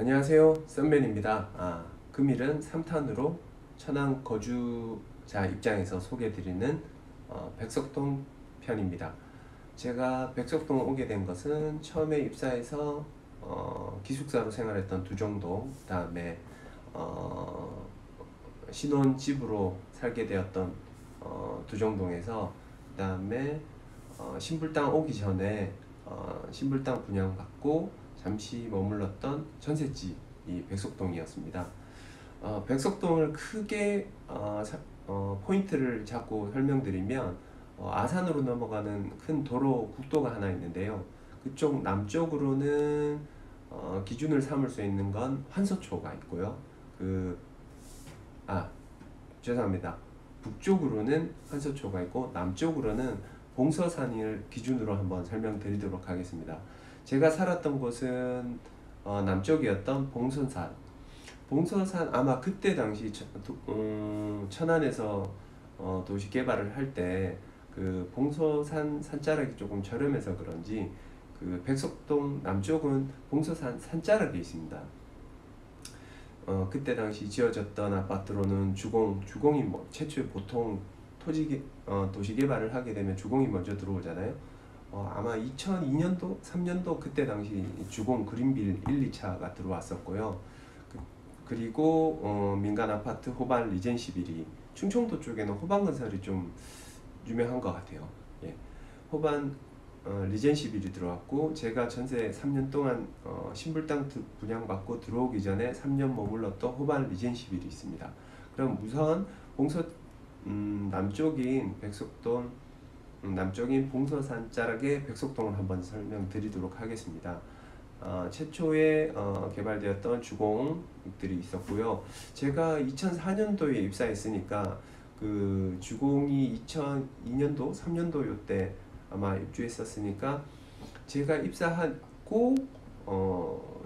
안녕하세요, 썬맨입니다. 금일은 3탄으로 천안 거주자 입장에서 소개해드리는 백석동 편입니다. 제가 백석동 오게 된 것은 처음에 입사해서 기숙사로 생활했던 두정동, 그 다음에 신혼집으로 살게 되었던 두정동에서, 그 다음에 신불당 오기 전에 신불당 분양받고 잠시 머물렀던 전셋집이 백석동이었습니다. 백석동을 크게 포인트를 잡고 설명드리면, 아산으로 넘어가는 큰 도로 국도가 하나 있는데요. 그쪽 남쪽으로는 기준을 삼을 수 있는 건 환서초가 있고요. 아 죄송합니다. 북쪽으로는 환서초가 있고 남쪽으로는 봉서산을 기준으로 한번 설명드리도록 하겠습니다. 제가 살았던 곳은 남쪽이었던 봉선산. 봉서산, 아마 그때 당시 천안에서 도시 개발을 할 때 그 봉서산 산자락이 조금 저렴해서 그런지 그 백석동 남쪽은 봉서산 산자락이 있습니다. 그때 당시 지어졌던 아파트로는 주공이 뭐 최초에 보통 도시 개발을 하게 되면 주공이 먼저 들어오잖아요. 아마 2002년도, 3년도 그때 당시 주공 그린빌 1, 2차가 들어왔었고요. 그리고 민간 아파트 호반 리젠시 빌이 충청도 쪽에는 호반 건설이 좀 유명한 것 같아요. 예. 호반 리젠시 빌이 들어왔고, 제가 전세 3년 동안 신불당 분양받고 들어오기 전에 3년 머물렀던 호반 리젠시 빌이 있습니다. 그럼 우선 남쪽인 백석동, 남쪽인 봉서산 자락의 백석동을 한번 설명드리도록 하겠습니다. 최초에 개발되었던 주공들이 있었고요. 제가 2004년도에 입사했으니까 그 주공이 2002년도, 3년도 요때 아마 입주했었으니까, 제가 입사하고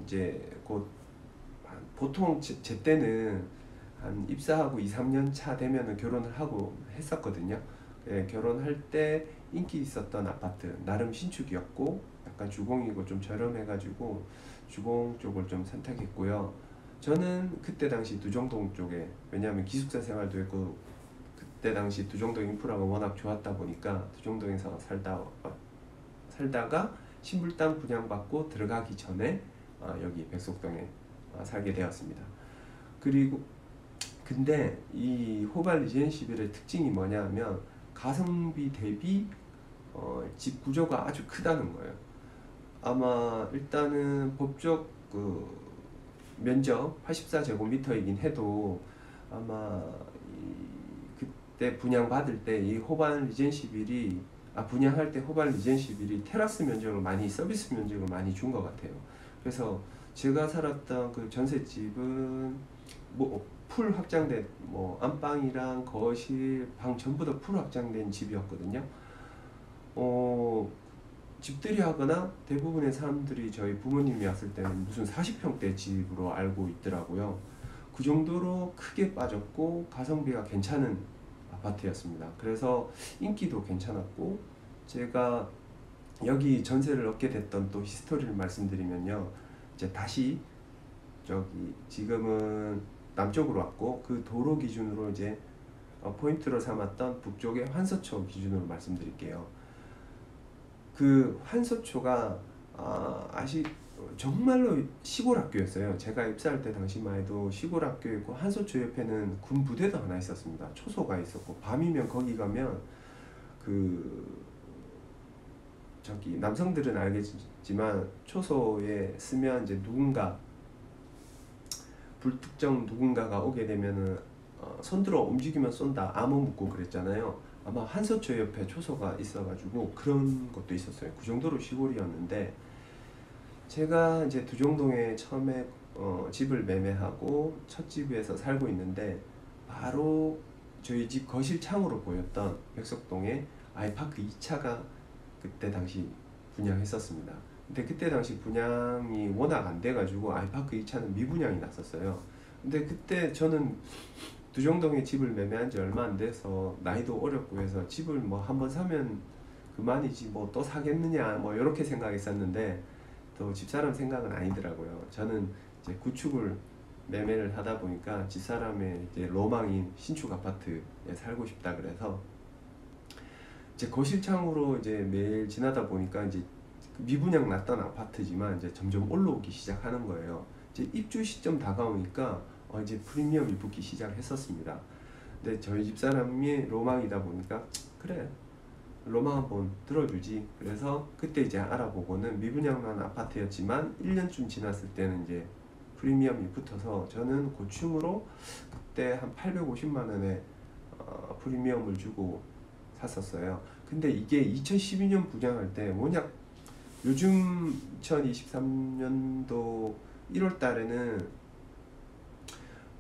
이제 곧 보통 제 때는 한 입사하고 2, 3년 차 되면은 결혼을 하고 했었거든요. 예, 결혼할 때 인기 있었던 아파트, 나름 신축이었고 약간 주공이고 좀 저렴해가지고 주공 쪽을 좀 선택했고요. 저는 그때 당시 두정동 쪽에, 왜냐하면 기숙사 생활도 했고 그때 당시 두정동 인프라가 워낙 좋았다 보니까 두정동에서 살다가 신불당 분양받고 들어가기 전에 여기 백석동에 살게 되었습니다. 그리고 근데 이 호반 리젠시빌의 특징이 뭐냐면 가성비 대비 집 구조가 아주 크다는 거예요. 아마 일단은 법적 그 면적 84제곱미터이긴 해도, 아마 그때 분양받을 때 이 호반 리젠시빌이 분양할 때 호반 리젠시빌이 테라스 면적을 많이, 서비스 면적을 많이 준 것 같아요. 그래서 제가 살았던 그 전셋집은 뭐 풀 확장된, 뭐 안방이랑 거실, 방 전부 다 풀 확장된 집이었거든요. 집들이 하거나 대부분의 사람들이 저희 부모님이 왔을 때는 무슨 40평대 집으로 알고 있더라고요. 그 정도로 크게 빠졌고 가성비가 괜찮은 아파트였습니다. 그래서 인기도 괜찮았고, 제가 여기 전세를 얻게 됐던 또 히스토리를 말씀드리면요. 이제 다시 저기 지금은 남쪽으로 왔고, 그 도로 기준으로 이제 포인트로 삼았던 북쪽의 환서초 기준으로 말씀드릴게요. 그 환서초가 정말로 시골 학교였어요. 제가 입사할 때 당시만 해도 시골 학교였고, 환서초 옆에는 군 부대도 하나 있었습니다. 초소가 있었고, 밤이면 거기 가면 그 저기 남성들은 알겠지만 초소에 쓰면 이제 불특정 누군가가 오게 되면은 손들어 움직이면 쏜다, 암호 묻고 그랬잖아요. 아마 한서초 옆에 초소가 있어가지고 그런 것도 있었어요. 그 정도로 시골이었는데, 제가 이제 두정동에 처음에 집을 매매하고 첫 집에서 살고 있는데, 바로 저희 집 거실 창으로 보였던 백석동에 아이파크 2차가 그때 당시 분양했었습니다. 근데 그때 당시 분양이 워낙 안 돼가지고 아이파크 2차는 미분양이 났었어요. 근데 그때 저는 두정동에 집을 매매한 지 얼마 안 돼서 나이도 어렸고 해서 집을 뭐 한번 사면 그만이지 뭐 또 사겠느냐 뭐 이렇게 생각했었는데, 또 집사람 생각은 아니더라고요. 저는 이제 구축을 매매를 하다 보니까 집사람의 이제 로망인 신축 아파트에 살고 싶다 그래서 이제 거실창으로 이제 매일 지나다 보니까 이제 미분양 났던 아파트지만 이제 점점 올라오기 시작하는 거예요. 이제 입주 시점 다가오니까 이제 프리미엄이 붙기 시작했었습니다. 근데 저희 집사람이 로망이다 보니까 그래 로망 한번 들어주지. 그래서 그때 이제 알아보고는 미분양 난 아파트였지만 1년쯤 지났을 때는 이제 프리미엄이 붙어서 저는 고층으로 그때 한 850만 원에 프리미엄을 주고 샀었어요. 근데 이게 2012년 분양할 때 워낙 요즘 2023년도 1월 달에는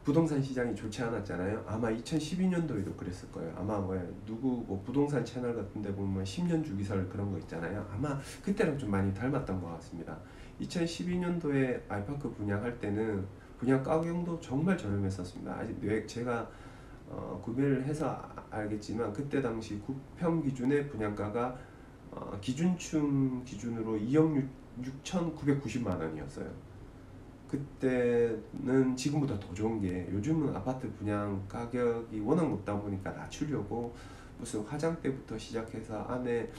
부동산 시장이 좋지 않았잖아요. 아마 2012년도에도 그랬을 거예요. 아마 누구 부동산 채널 같은 데 보면 10년 주기설 그런 거 있잖아요. 아마 그때랑 좀 많이 닮았던 것 같습니다. 2012년도에 아이파크 분양할 때는 분양 가격도 정말 저렴했었습니다. 아직 제가 구매를 해서 알겠지만 그때 당시 9평 기준의 분양가가 기준층 기준으로 2억 6,990만 원이었어요. 그때는 지금보다 더 좋은 게 요즘은 아파트 분양 가격이 워낙 높다 보니까 낮추려고 무슨 화장대부터 시작해서 안에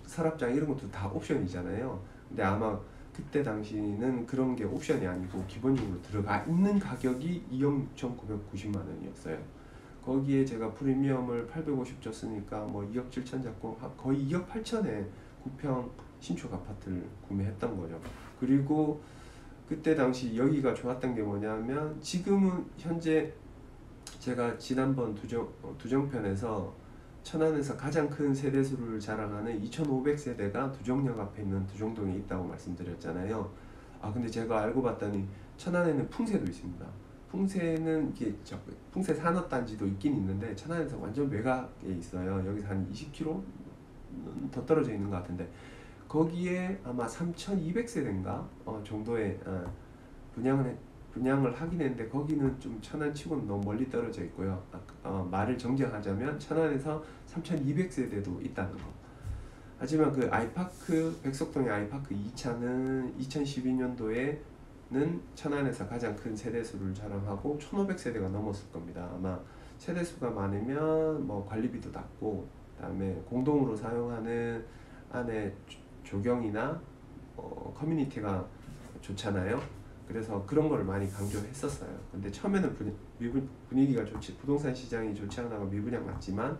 서랍장 이런 것도 다 옵션이잖아요. 근데 아마 그때 당시는 그런 게 옵션이 아니고 기본적으로 들어가 있는 가격이 2억 6,990만 원이었어요. 거기에 제가 프리미엄을 850 줬으니까 뭐 2억 7천 잡고 거의 2억 8천에 9평 신축 아파트를 구매했던 거죠. 그리고 그때 당시 여기가 좋았던 게 뭐냐면 지금은 현재 제가 지난번 두정편에서 천안에서 가장 큰 세대수를 자랑하는 2500세대가 두정역 앞에 있는 두정동에 있다고 말씀드렸잖아요. 근데 제가 알고 봤더니 천안에는 풍세도 있습니다. 풍세는 이게 풍세 산업단지도 있긴 있는데 천안에서 완전 외곽에 있어요. 여기서 한 20km 더 떨어져 있는 것 같은데 거기에 아마 3200세대인가 정도의 분양을 하긴 했는데 거기는 좀 천안치고는 너무 멀리 떨어져 있고요. 말을 정정하자면 천안에서 3200세대도 있다는 거. 하지만 그 아이파크 백석동의 아이파크 2차는 2012년도에는 천안에서 가장 큰 세대수를 자랑하고 1500세대가 넘었을 겁니다. 아마 세대수가 많으면 뭐 관리비도 낮고 그다음에 공동으로 사용하는 안에 조경이나 커뮤니티가 좋잖아요. 그래서 그런 걸 많이 강조했었어요. 근데 처음에는 분위기가 좋지, 부동산 시장이 좋지 않아서 미분양 났지만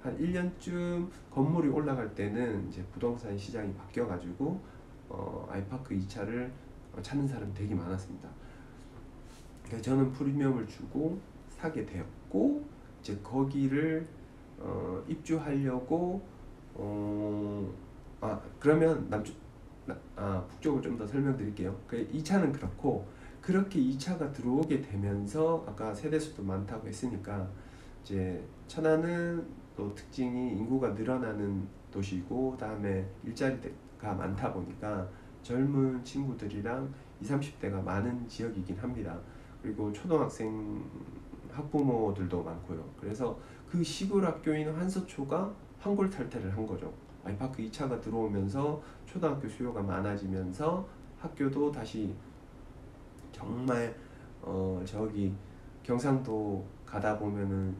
한 1년쯤 건물이 올라갈 때는 이제 부동산 시장이 바뀌어가지고 아이파크 2차를 찾는 사람이 되게 많았습니다. 그래서 저는 프리미엄을 주고 사게 되었고 이제 거기를 입주하려고 그러면 북쪽을 좀 더 설명드릴게요. 2차는 그렇고 그렇게 2차가 들어오게 되면서 아까 세대수도 많다고 했으니까 이제 천안은 또 특징이 인구가 늘어나는 도시고 그다음에 일자리가 많다 보니까 젊은 친구들이랑 20, 30대가 많은 지역이긴 합니다. 그리고 초등학생 학부모들도 많고요. 그래서 그 시골 학교인 한서초가 환골탈태를 한 거죠. 아이파크 2차가 들어오면서 초등학교 수요가 많아지면서 학교도 다시 정말 저기 경상도 가다 보면은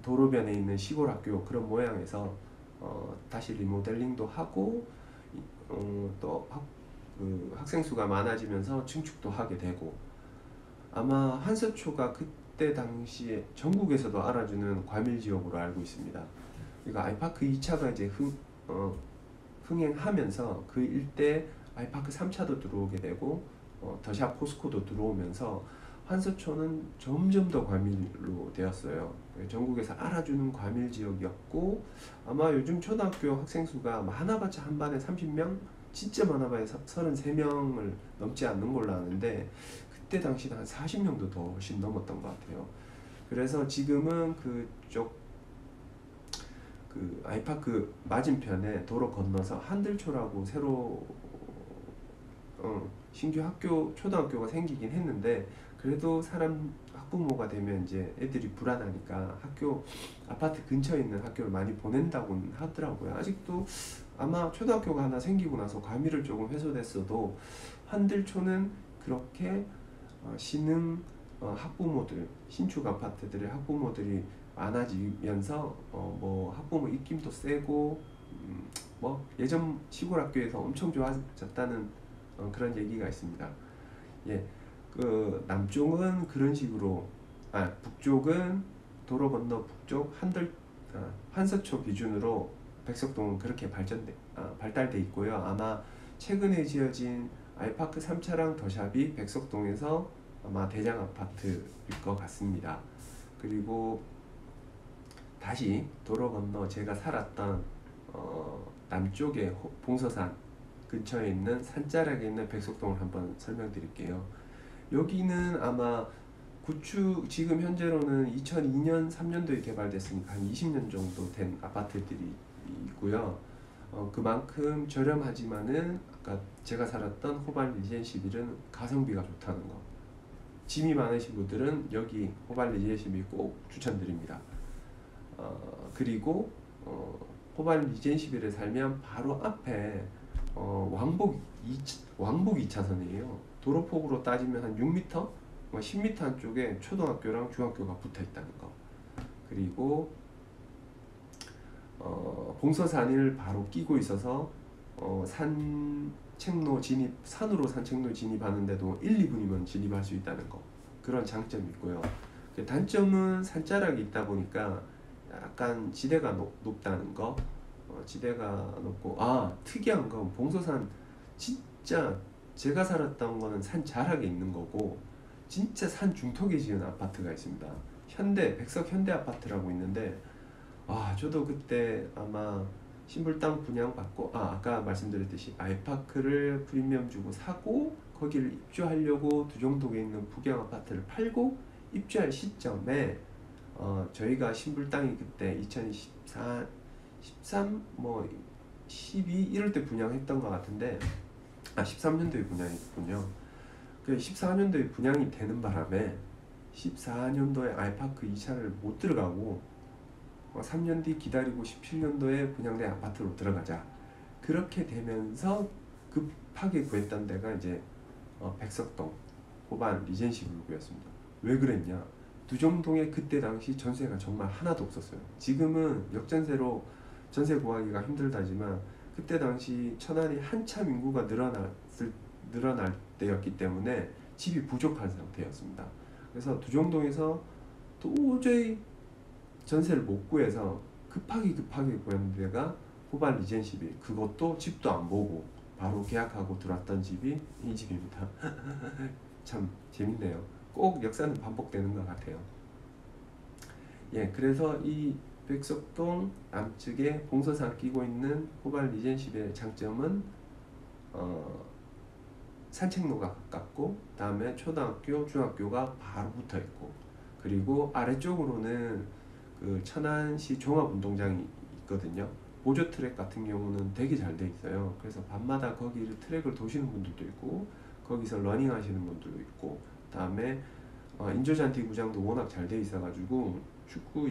도로변에 있는 시골 학교 그런 모양에서 다시 리모델링도 하고 또 학생 수가 많아지면서 증축도 하게 되고 아마 한서초가 그때 당시에 전국에서도 알아주는 과밀 지역으로 알고 있습니다. 그러니까 아이파크 2차가 이제 흥행하면서 그 일대 아이파크 3차도 들어오게 되고 더샵 포스코도 들어오면서 한서초는 점점 더 과밀로 되었어요. 전국에서 알아주는 과밀 지역이었고 아마 요즘 초등학교 학생 수가 많아봤자 한 반에 30명? 진짜 많아봐야 33명을 넘지 않는 걸로 아는데 그때 당시는 한 40명도 더 훨씬 넘었던 것 같아요. 그래서 지금은 그쪽 아이파크 맞은편에 도로 건너서 한들초라고 새로 신규 초등학교가 생기긴 했는데 그래도 학부모가 되면 이제 애들이 불안하니까 아파트 근처에 있는 학교를 많이 보낸다고는 하더라고요. 아직도 아마 초등학교가 하나 생기고 나서 과밀을 조금 해소됐어도 한들초는 그렇게 신흥 학부모들, 신축 아파트들의 학부모들이 많아지면서 뭐 학부모 입김도 세고 뭐 예전 시골 학교에서 엄청 좋아졌다는 그런 얘기가 있습니다. 예, 그 남쪽은 그런 식으로, 북쪽은 도로 건너 북쪽 한서초 기준으로 백석동은 그렇게 발달돼 있고요. 아마 최근에 지어진 아이파크 3차랑 더샵이 백석동에서 아마 대장 아파트일 것 같습니다. 그리고 다시 도로 건너 제가 살았던 남쪽의 봉서산 근처에 있는 산자락에 있는 백석동을 한번 설명드릴게요. 여기는 아마 구축 지금 현재로는 2002년 3년도에 개발됐으니까 한 20년 정도 된 아파트들이 있고요. 그만큼 저렴하지만은 아까 제가 살았던 호반 리젠시 빌은 가성비가 좋다는 거. 짐이 많으신 분들은 여기 호반 리젠시 빌 꼭 추천드립니다. 그리고 호반 리젠시 빌에 살면 바로 앞에 왕복 2차선이에요. 도로폭으로 따지면 한 6m, 10m 한쪽에 초등학교랑 중학교가 붙어 있다는 거. 그리고 봉서산을 바로 끼고 있어서 산으로 산책로 진입하는데도 1, 2분이면 진입할 수 있다는 거. 그런 장점이 있고요. 단점은 산자락이 있다 보니까 약간 지대가 높다는 거. 지대가 높고, 특이한 건 봉서산 진짜 제가 살았던 거는 산 자락에 있는 거고, 진짜 산 중턱에 지은 아파트가 있습니다. 백석 현대 아파트라고 있는데, 저도 그때 아마 신불당 분양받고, 아까 말씀드렸듯이 아이파크를 프리미엄 주고 사고 거기를 입주하려고 두정동에 있는 북양 아파트를 팔고 입주할 시점에 저희가 신불당이 그때 2014, 13, 12 이럴 때 분양했던 것 같은데 13년도에 분양했군요. 그 14년도에 분양이 되는 바람에 14년도에 아이파크 2차를 못 들어가고 3년 뒤 기다리고 17년도에 분양된 아파트로 들어가자. 그렇게 되면서 급하게 구했던 데가 이제 백석동 호반 리젠시 블록이었습니다. 왜 그랬냐? 두정동에 그때 당시 전세가 정말 하나도 없었어요. 지금은 역전세로 전세 구하기가 힘들다지만 그때 당시 천안이 한참 인구가 늘어날 때였기 때문에 집이 부족한 상태였습니다. 그래서 두정동에서 도저히 전세를 못 구해서 급하게 구한 데가 호반 리젠시빌. 그것도 집도 안 보고 바로 계약하고 들어왔던 집이 이 집입니다. 참 재밌네요. 꼭 역사는 반복되는 것 같아요. 예, 그래서 이 백석동 남측에 봉서산 끼고 있는 호반 리젠시빌의 장점은 산책로가 가깝고, 다음에 초등학교, 중학교가 바로 붙어 있고, 그리고 아래쪽으로는 그 천안시 종합운동장이 있거든요. 보조 트랙 같은 경우는 되게 잘 돼 있어요. 그래서 밤마다 거기를 트랙을 도시는 분들도 있고, 거기서 러닝 하시는 분들도 있고, 다음에 인조잔디 구장도 워낙 잘 돼 있어가지고 축구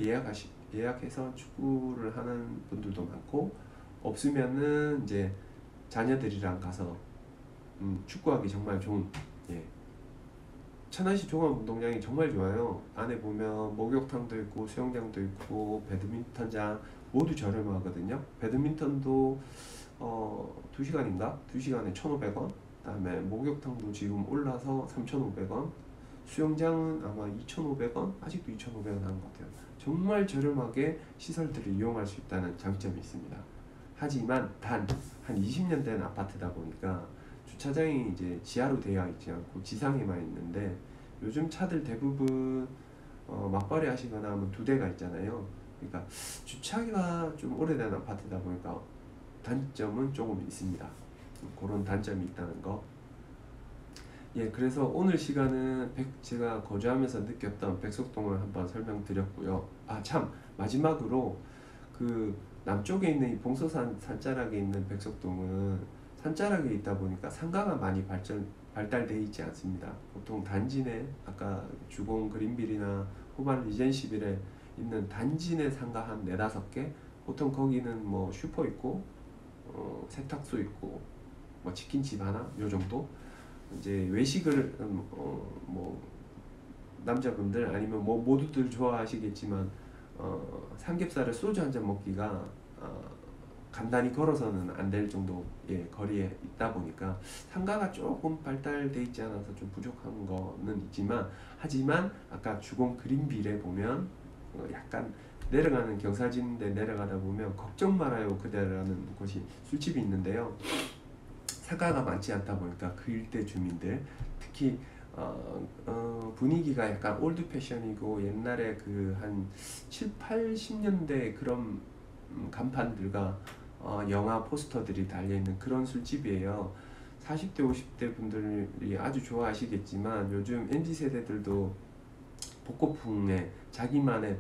예약해서 축구를 하는 분들도 많고, 없으면은 이제 자녀들이랑 가서 축구하기 정말 좋은, 예, 천안시 종합운동장이 정말 좋아요. 안에 보면 목욕탕도 있고 수영장도 있고 배드민턴장 모두 저렴하거든요. 배드민턴도 2시간인가? 2시간에 1,500원. 그다음에 목욕탕도 지금 올라서 3,500원. 수영장은 아마 2,500원? 아직도 2,500원 하는 것 같아요. 정말 저렴하게 시설들을 이용할 수 있다는 장점이 있습니다. 하지만 단 한 20년 된 아파트다 보니까 주차장이 이제 지하로 되어 있지 않고 지상에만 있는데, 요즘 차들 대부분 맞벌이 하시거나 하면 2대가 있잖아요. 그러니까 주차가 좀 오래된 아파트다 보니까 단점은 조금 있습니다. 그런 단점이 있다는 거. 예, 그래서 오늘 시간은 제가 거주하면서 느꼈던 백석동을 한번 설명드렸고요. 참 마지막으로 그 남쪽에 있는 이 봉서산 산자락에 있는 백석동은 산자락에 있다 보니까 상가가 많이 발달되어 있지 않습니다. 보통 단지 내, 아까 주공 그린빌이나 호반 리젠시빌에 있는 단지 내 상가 한 4-5개, 보통 거기는 뭐 슈퍼 있고 세탁소 있고 뭐 치킨집 하나 요 정도. 이제 외식을 뭐 남자분들 아니면 뭐 모두들 좋아하시겠지만 삼겹살을 소주 한 잔 먹기가 간단히 걸어서는 안 될 정도의 거리에 있다 보니까 상가가 조금 발달돼 있지 않아서 좀 부족한 거는 있지만, 하지만 아까 주공 그린빌에 보면 약간 내려가는 경사진데 내려가다 보면 걱정 말아요 그대라는 곳이 술집이 있는데요. 상가가 많지 않다 보니까 그 일대 주민들, 특히 분위기가 약간 올드 패션이고 옛날에 그 한 7, 80년대 그런 간판들과 영화 포스터들이 달려있는 그런 술집이에요. 40대 50대 분들이 아주 좋아하시겠지만 요즘 MZ세대들도 복고풍에 자기만의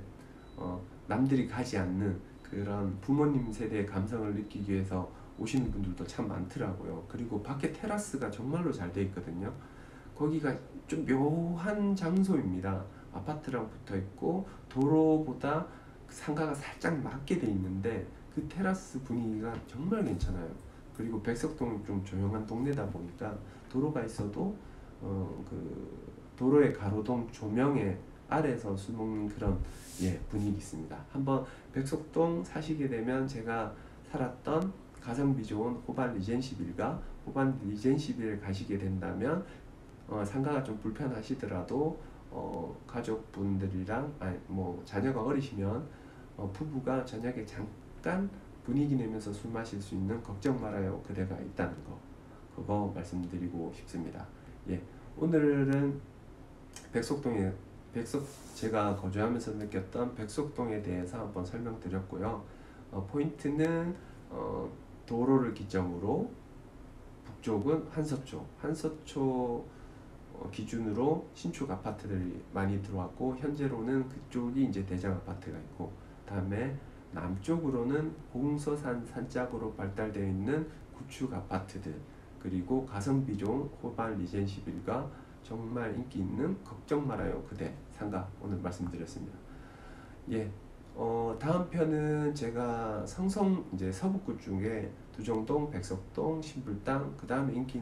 남들이 가지 않는 그런 부모님 세대의 감성을 느끼기 위해서 오시는 분들도 참 많더라고요. 그리고 밖에 테라스가 정말로 잘 돼 있거든요. 거기가 좀 묘한 장소입니다. 아파트랑 붙어 있고 도로보다 상가가 살짝 낮게 돼 있는데 그 테라스 분위기가 정말 괜찮아요. 그리고 백석동은 좀 조용한 동네다 보니까 도로가 있어도 그 도로의 가로등 조명에 아래에서 술 먹는 그런 분위기 있습니다. 한번 백석동 사시게 되면 제가 살았던 가성비 좋은 호반 리젠시빌과 호반 리젠시빌 가시게 된다면 상가가 좀 불편하시더라도 가족분들이랑 뭐 자녀가 어리시면 부부가 저녁에 잠깐 분위기 내면서 술 마실 수 있는 걱정 말아요 그대가 있다는 거, 그거 말씀드리고 싶습니다. 오늘은 제가 거주하면서 느꼈던 백석동에 대해서 한번 설명드렸고요. 포인트는 도로를 기점으로 북쪽은 한서초 기준으로 신축 아파트들이 많이 들어왔고, 현재로는 그쪽이 이제 대장 아파트가 있고, 다음에 남쪽으로는 봉서산 산짝으로 발달되어 있는 구축 아파트들, 그리고 가성비종 호반 리젠시빌과 정말 인기 있는 걱정 말아요 그대 상가 오늘 말씀드렸습니다. 다음 편은 제가 이제 서북구 중에 두정동, 백석동, 신불당, 그 다음에 인기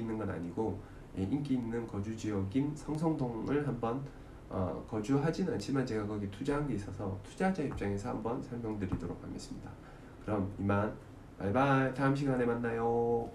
있는 건 아니고 인기 있는 거주 지역인 성성동을 한번 거주하진 않지만 제가 거기 투자한 게 있어서 투자자 입장에서 한번 설명드리도록 하겠습니다. 그럼 이만 바이바이, 다음 시간에 만나요.